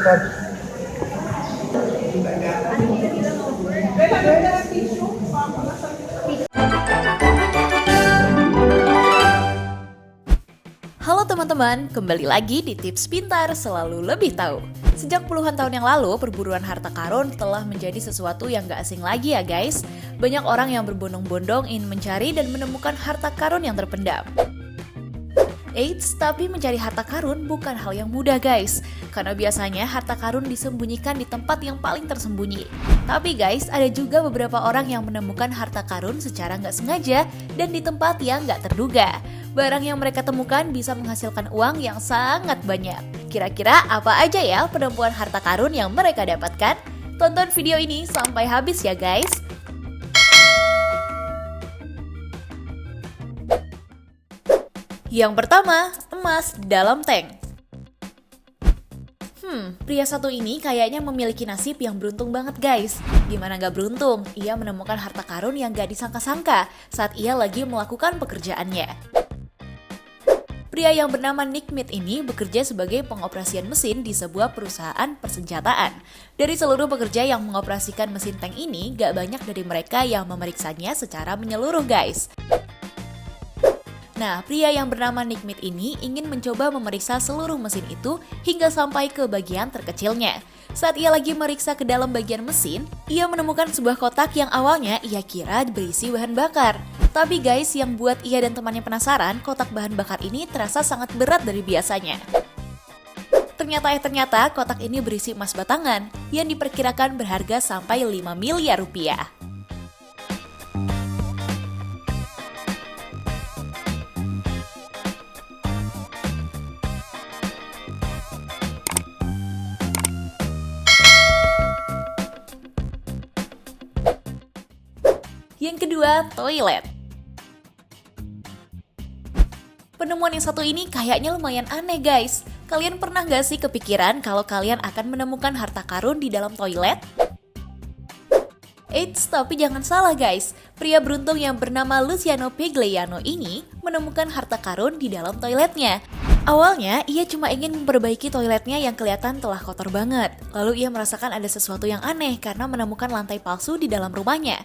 Halo teman-teman, kembali lagi di Tips Pintar Selalu Lebih Tahu. Sejak puluhan tahun yang lalu, perburuan harta karun telah menjadi sesuatu yang gak asing lagi ya guys. Banyak orang yang berbondong-bondong ingin mencari dan menemukan harta karun yang terpendam. Eits, tapi mencari harta karun bukan hal yang mudah guys. Karena biasanya harta karun disembunyikan di tempat yang paling tersembunyi. Tapi guys, ada juga beberapa orang yang menemukan harta karun secara nggak sengaja dan di tempat yang nggak terduga. Barang yang mereka temukan bisa menghasilkan uang yang sangat banyak. Kira-kira apa aja ya penemuan harta karun yang mereka dapatkan? Tonton video ini sampai habis ya guys. Yang pertama, emas dalam tank. Pria satu ini kayaknya memiliki nasib yang beruntung banget guys. Gimana gak beruntung? Ia menemukan harta karun yang gak disangka-sangka saat ia lagi melakukan pekerjaannya. Pria yang bernama Nick Mead ini bekerja sebagai pengoperasian mesin di sebuah perusahaan persenjataan. Dari seluruh pekerja yang mengoperasikan mesin tank ini, gak banyak dari mereka yang memeriksanya secara menyeluruh guys. Nah, pria yang bernama Nick Mead ini ingin mencoba memeriksa seluruh mesin itu hingga sampai ke bagian terkecilnya. Saat ia lagi meriksa ke dalam bagian mesin, ia menemukan sebuah kotak yang awalnya ia kira berisi bahan bakar. Tapi guys, yang buat ia dan temannya penasaran, kotak bahan bakar ini terasa sangat berat dari biasanya. Ternyata kotak ini berisi emas batangan yang diperkirakan berharga sampai 5 miliar rupiah. Yang kedua, toilet. Penemuan yang satu ini kayaknya lumayan aneh guys. Kalian pernah gak sih kepikiran kalau kalian akan menemukan harta karun di dalam toilet? Eits, tapi jangan salah guys. Pria beruntung yang bernama Luciano Pigliano ini menemukan harta karun di dalam toiletnya. Awalnya, ia cuma ingin memperbaiki toiletnya yang kelihatan telah kotor banget. Lalu ia merasakan ada sesuatu yang aneh karena menemukan lantai palsu di dalam rumahnya.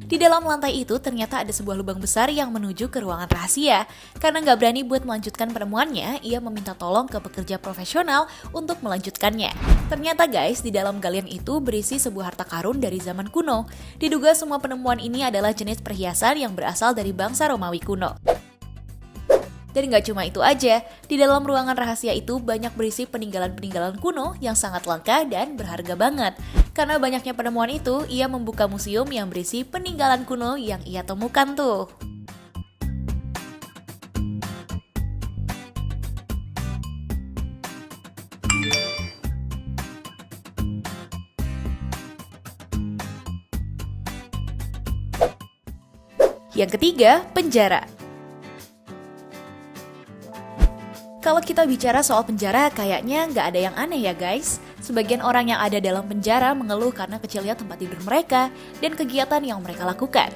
Di dalam lantai itu ternyata ada sebuah lubang besar yang menuju ke ruangan rahasia. Karena nggak berani buat melanjutkan penemuannya, ia meminta tolong ke pekerja profesional untuk melanjutkannya. Ternyata guys, di dalam galian itu berisi sebuah harta karun dari zaman kuno. Diduga semua penemuan ini adalah jenis perhiasan yang berasal dari bangsa Romawi kuno. Dan nggak cuma itu aja, di dalam ruangan rahasia itu banyak berisi peninggalan-peninggalan kuno yang sangat langka dan berharga banget. Karena banyaknya penemuan itu, ia membuka museum yang berisi peninggalan kuno yang ia temukan tuh. Yang ketiga, penjara. Kalau kita bicara soal penjara, kayaknya nggak ada yang aneh ya guys. Sebagian orang yang ada dalam penjara mengeluh karena kecilnya tempat tidur mereka dan kegiatan yang mereka lakukan.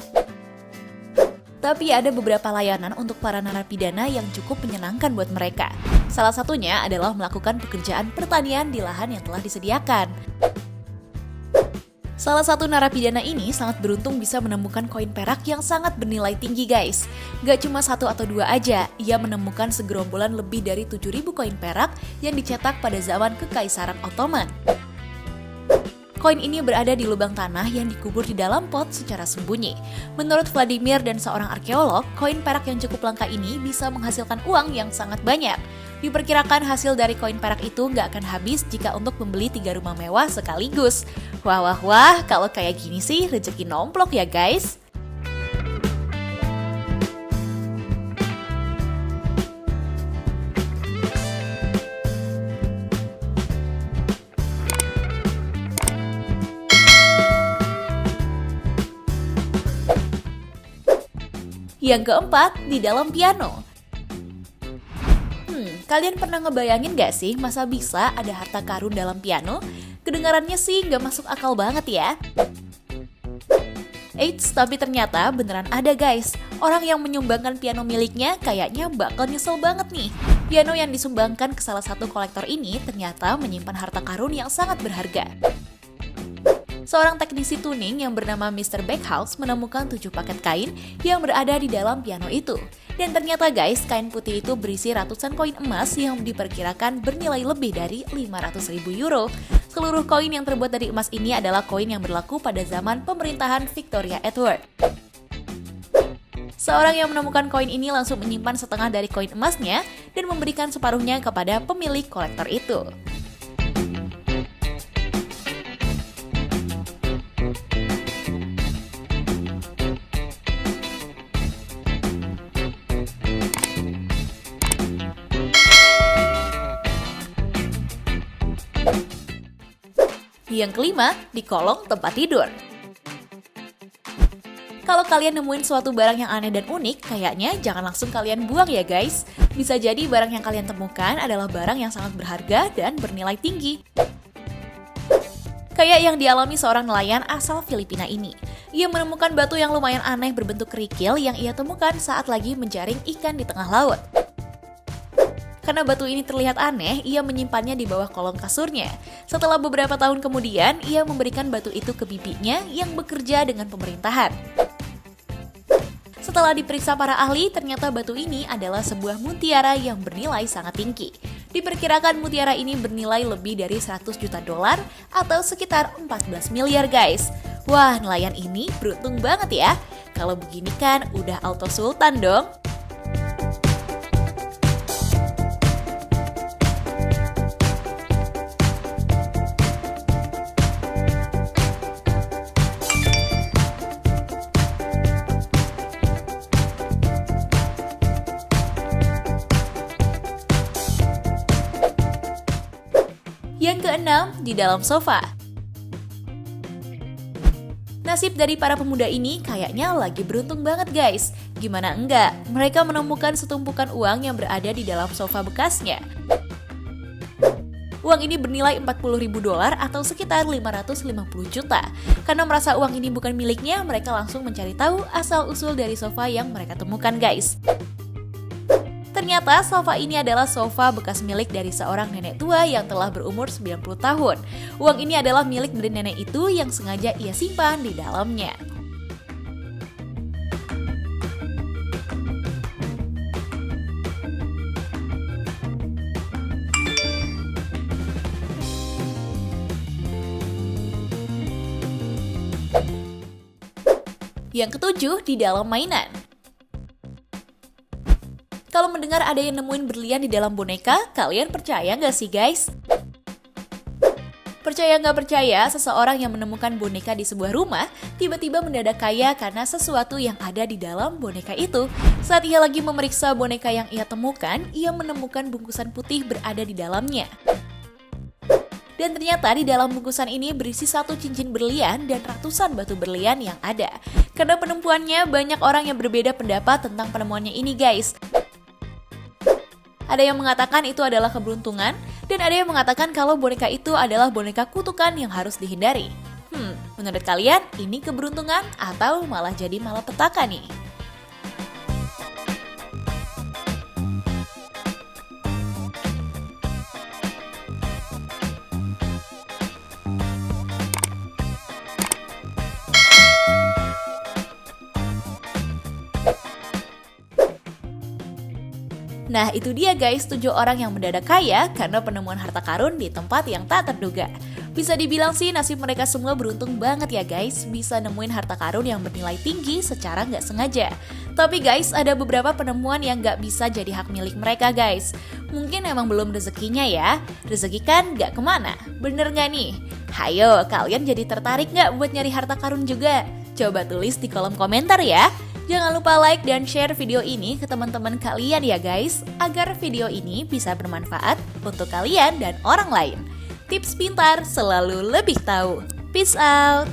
Tapi ada beberapa layanan untuk para narapidana yang cukup menyenangkan buat mereka. Salah satunya adalah melakukan pekerjaan pertanian di lahan yang telah disediakan. Salah satu narapidana ini sangat beruntung bisa menemukan koin perak yang sangat bernilai tinggi guys. Gak cuma satu atau dua aja, ia menemukan segerombolan lebih dari 7.000 koin perak yang dicetak pada zaman Kekaisaran Ottoman. Koin ini berada di lubang tanah yang dikubur di dalam pot secara sembunyi. Menurut Vladimir dan seorang arkeolog, koin perak yang cukup langka ini bisa menghasilkan uang yang sangat banyak. Diperkirakan hasil dari koin perak itu nggak akan habis jika untuk membeli 3 rumah mewah sekaligus. Wah, kalau kayak gini sih rezeki nomplok ya guys. Yang keempat, di dalam piano. Kalian pernah ngebayangin gak sih masa bisa ada harta karun dalam piano? Kedengarannya sih gak masuk akal banget ya. Eits, tapi ternyata beneran ada guys. Orang yang menyumbangkan piano miliknya kayaknya bakal nyesel banget nih. Piano yang disumbangkan ke salah satu kolektor ini ternyata menyimpan harta karun yang sangat berharga. Seorang teknisi tuning yang bernama Mr. Backhouse menemukan 7 paket kain yang berada di dalam piano itu. Dan ternyata guys, kain putih itu berisi ratusan koin emas yang diperkirakan bernilai lebih dari 500.000 euro. Seluruh koin yang terbuat dari emas ini adalah koin yang berlaku pada zaman pemerintahan Victoria Edward. Seorang yang menemukan koin ini langsung menyimpan setengah dari koin emasnya dan memberikan separuhnya kepada pemilik kolektor itu. Yang kelima, di kolong tempat tidur. Kalau kalian nemuin suatu barang yang aneh dan unik, kayaknya jangan langsung kalian buang ya guys. Bisa jadi barang yang kalian temukan adalah barang yang sangat berharga dan bernilai tinggi. Kayak yang dialami seorang nelayan asal Filipina ini. Ia menemukan batu yang lumayan aneh berbentuk kerikil yang ia temukan saat lagi menjaring ikan di tengah laut. Karena batu ini terlihat aneh, ia menyimpannya di bawah kolong kasurnya. Setelah beberapa tahun kemudian, ia memberikan batu itu ke bibinya yang bekerja dengan pemerintahan. Setelah diperiksa para ahli, ternyata batu ini adalah sebuah mutiara yang bernilai sangat tinggi. Diperkirakan mutiara ini bernilai lebih dari 100 juta dolar atau sekitar 14 miliar guys. Wah, nelayan ini beruntung banget ya. Kalau begini kan udah auto sultan dong. Yang keenam, di dalam sofa. Nasib dari para pemuda ini kayaknya lagi beruntung banget guys. Gimana enggak, mereka menemukan setumpukan uang yang berada di dalam sofa bekasnya. Uang ini bernilai 40.000 dolar atau sekitar 550 juta. Karena merasa uang ini bukan miliknya, mereka langsung mencari tahu asal-usul dari sofa yang mereka temukan guys. Ternyata sofa ini adalah sofa bekas milik dari seorang nenek tua yang telah berumur 90 tahun. Uang ini adalah milik dari nenek itu yang sengaja ia simpan di dalamnya. Yang ketujuh, di dalam mainan. Kalau mendengar ada yang nemuin berlian di dalam boneka, kalian percaya nggak sih guys? Percaya nggak percaya, seseorang yang menemukan boneka di sebuah rumah tiba-tiba mendadak kaya karena sesuatu yang ada di dalam boneka itu. Saat ia lagi memeriksa boneka yang ia temukan, ia menemukan bungkusan putih berada di dalamnya. Dan ternyata di dalam bungkusan ini berisi satu cincin berlian dan ratusan batu berlian yang ada. Karena penemuannya, banyak orang yang berbeda pendapat tentang penemuannya ini guys. Ada yang mengatakan itu adalah keberuntungan, dan ada yang mengatakan kalau boneka itu adalah boneka kutukan yang harus dihindari. Menurut kalian ini keberuntungan atau malah jadi malapetaka nih? Nah itu dia guys, 7 orang yang mendadak kaya karena penemuan harta karun di tempat yang tak terduga. Bisa dibilang sih nasib mereka semua beruntung banget ya guys, bisa nemuin harta karun yang bernilai tinggi secara nggak sengaja. Tapi guys, ada beberapa penemuan yang nggak bisa jadi hak milik mereka guys. Mungkin emang belum rezekinya ya, rezeki kan nggak kemana, bener nggak nih? Hayo, kalian jadi tertarik nggak buat nyari harta karun juga? Coba tulis di kolom komentar ya. Jangan lupa like dan share video ini ke teman-teman kalian ya guys, agar video ini bisa bermanfaat untuk kalian dan orang lain. Tips pintar selalu lebih tahu. Peace out!